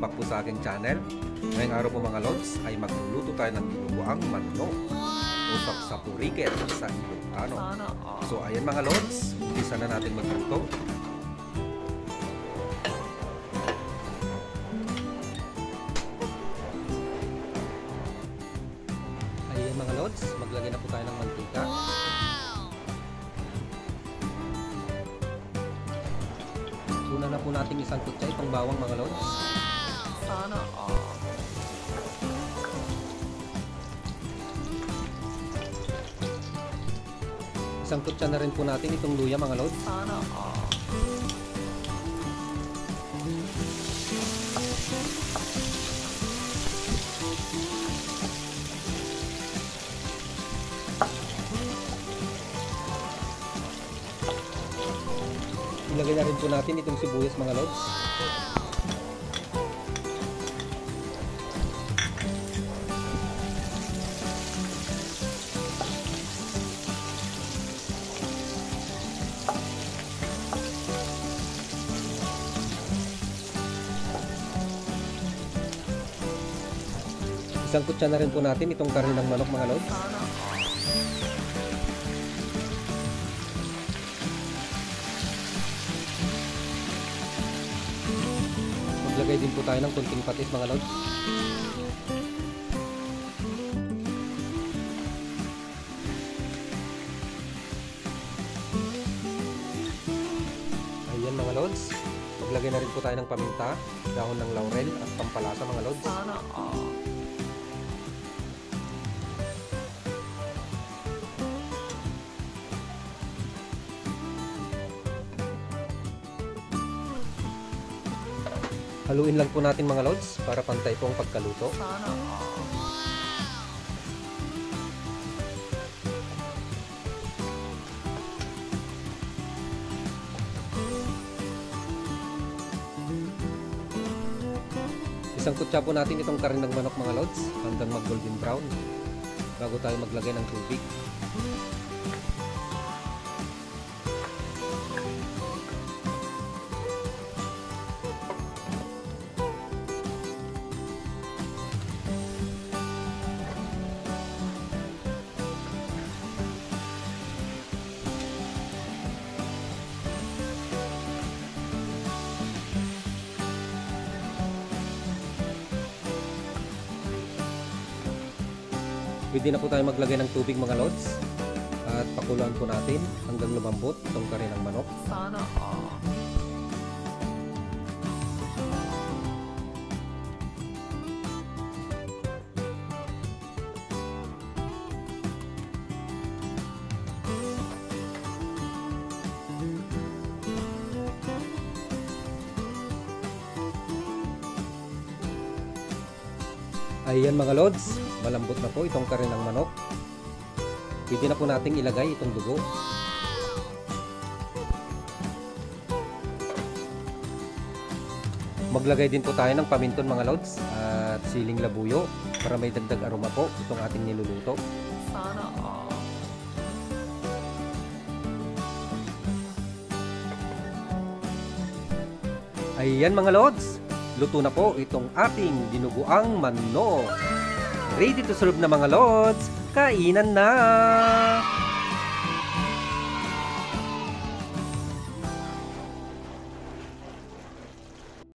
welcome back po sa aking channel. Ngayong araw po mga lods ay magluluto tayo ng dinuguang manok. Usap sa puriket sa Ilocano. So ayan mga lods, umpisa na natin magluto. Ayan mga lods, maglagay na po tayo ng mantika. Una na po natin isang kutsa itong bawang mga lods. Sana all. Isang kutsa na rin po natin itong luya mga lods. Sana all. Ilagay na rin po natin itong sibuyas mga lods. Isang kutsa na rin po natin itong karne ng manok mga lods. Sana all. Maglagay din po tayo ng kunting patis mga lods. Ayan mga lods. Maglagay na rin po tayo ng paminta, dahon ng laurel at pampalasa mga lods. Sana all. Haluin lang po natin mga lods para pantay po ang pagkaluto. Sana all. Isang kutsa po natin itong karne ng manok mga lods hanggang mag golden brown bago tayo maglagay ng tubig. Pwede na po tayo maglagay ng tubig mga lods at pakuluan po natin hanggang lumambot itong karne ng manok. Sana all. Ayan mga lods, malambot na po itong karne ng manok. Pwede na po nating ilagay itong dugo. Maglagay din po tayo ng paminton mga lods at siling labuyo para may dagdag aroma po itong ating niluluto. Sana all. Ayan mga lods, luto na po itong ating dinuguang manok. Ready to serve na mga lods, kainan na!